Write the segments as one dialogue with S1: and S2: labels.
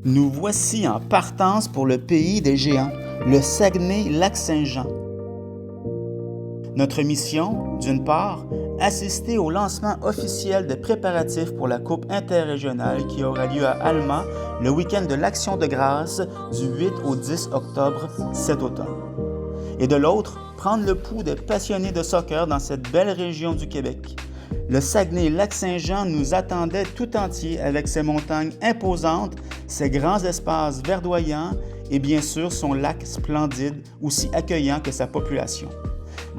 S1: Nous voici en partance pour le pays des géants, le Saguenay-Lac-Saint-Jean. Notre mission, d'une part, assister au lancement officiel des préparatifs pour la Coupe interrégionale qui aura lieu à Alma le week-end de l'Action de grâce du 8 au 10 octobre cet automne. Et de l'autre, prendre le pouls des passionnés de soccer dans cette belle région du Québec. Le Saguenay-Lac-Saint-Jean nous attendait tout entier avec ses montagnes imposantes, ses grands espaces verdoyants et bien sûr son lac splendide, aussi accueillant que sa population.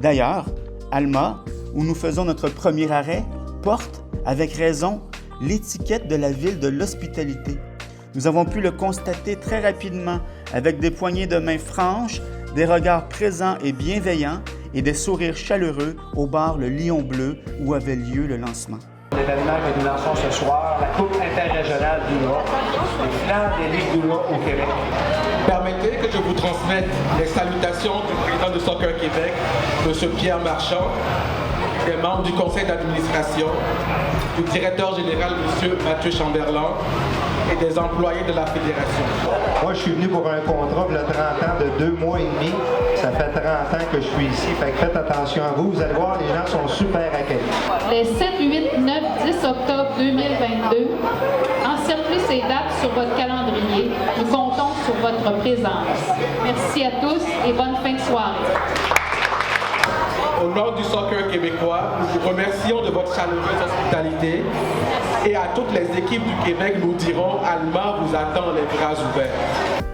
S1: D'ailleurs, Alma, où nous faisons notre premier arrêt, porte, avec raison, l'étiquette de la ville de l'hospitalité. Nous avons pu le constater très rapidement avec des poignées de main franches, des regards présents et bienveillants et des sourires chaleureux au bar Le Lion Bleu où avait lieu le lancement.
S2: L'événement que nous lançons ce soir, la Coupe interrégionale d'Oula, les finales des Ligues d'Oula au Québec.
S3: Permettez que je vous transmette les salutations du président de Soccer Québec, M. Pierre Marchand, des membres du conseil d'administration, du directeur général, M. Mathieu Chamberlain, et des employés de la fédération.
S4: Moi, je suis venu pour un contrat de 30 ans de 2 mois et demi. Ça fait 30 ans que je suis ici, fait que faites attention à vous. Vous allez voir, les gens sont super accueillis.
S5: Les 7, 8, 9, 10 octobre 2022, encerclez ces dates sur votre calendrier. Nous comptons sur votre présence. Merci à tous et bonne fin de soirée.
S3: Au nom du soccer québécois, nous vous remercions de votre chaleureuse hospitalité et à toutes les équipes du Québec, nous dirons Alma vous attend les bras ouverts.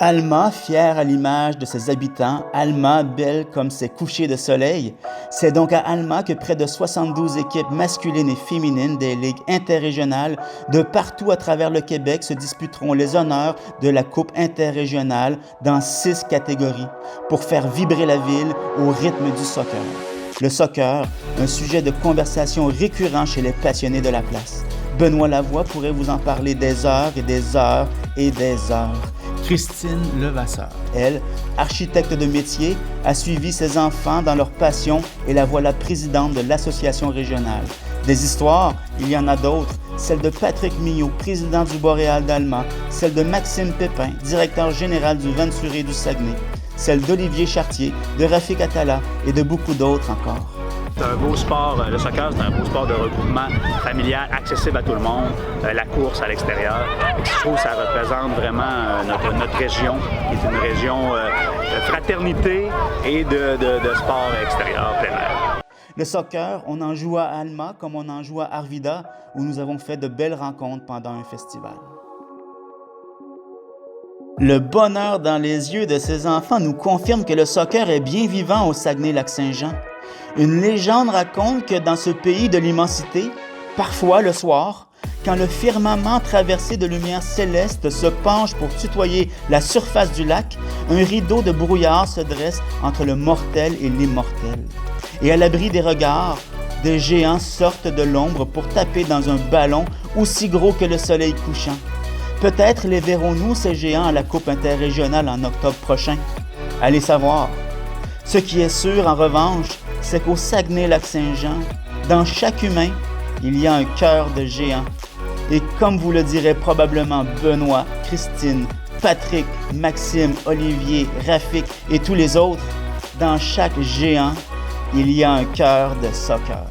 S1: Alma, fière à l'image de ses habitants, Alma, belle comme ses couchers de soleil, c'est donc à Alma que près de 72 équipes masculines et féminines des ligues interrégionales de partout à travers le Québec se disputeront les honneurs de la Coupe interrégionale dans 6 catégories pour faire vibrer la ville au rythme du soccer. Le soccer, un sujet de conversation récurrent chez les passionnés de la place. Benoît Lavoie pourrait vous en parler des heures et des heures et des heures. Christine Levasseur, elle, architecte de métier, a suivi ses enfants dans leur passion et la voilà présidente de l'association régionale. Des histoires, il y en a d'autres, celle de Patrick Mignot, président du Boréal d'Alma, celle de Maxime Pépin, directeur général du Venturé du Saguenay, celle d'Olivier Chartier, de Rafik Attala et de beaucoup d'autres encore.
S6: C'est un beau sport, le soccer, c'est un beau sport de regroupement familial, accessible à tout le monde, la course à l'extérieur. Je trouve que ça représente vraiment notre région, qui est une région de fraternité et de sport extérieur plein air.
S1: Le soccer, on en joue à Alma comme on en joue à Arvida, où nous avons fait de belles rencontres pendant un festival. Le bonheur dans les yeux de ces enfants nous confirme que le soccer est bien vivant au Saguenay-Lac-Saint-Jean. Une légende raconte que dans ce pays de l'immensité, parfois le soir, quand le firmament traversé de lumière céleste se penche pour tutoyer la surface du lac, un rideau de brouillard se dresse entre le mortel et l'immortel. Et à l'abri des regards, des géants sortent de l'ombre pour taper dans un ballon aussi gros que le soleil couchant. Peut-être les verrons-nous, ces géants, à la Coupe interrégionale en octobre prochain. Allez savoir. Ce qui est sûr, en revanche, c'est qu'au Saguenay-Lac-Saint-Jean, dans chaque humain, il y a un cœur de géant. Et comme vous le dirait probablement Benoît, Christine, Patrick, Maxime, Olivier, Rafik et tous les autres, dans chaque géant, il y a un cœur de soccer.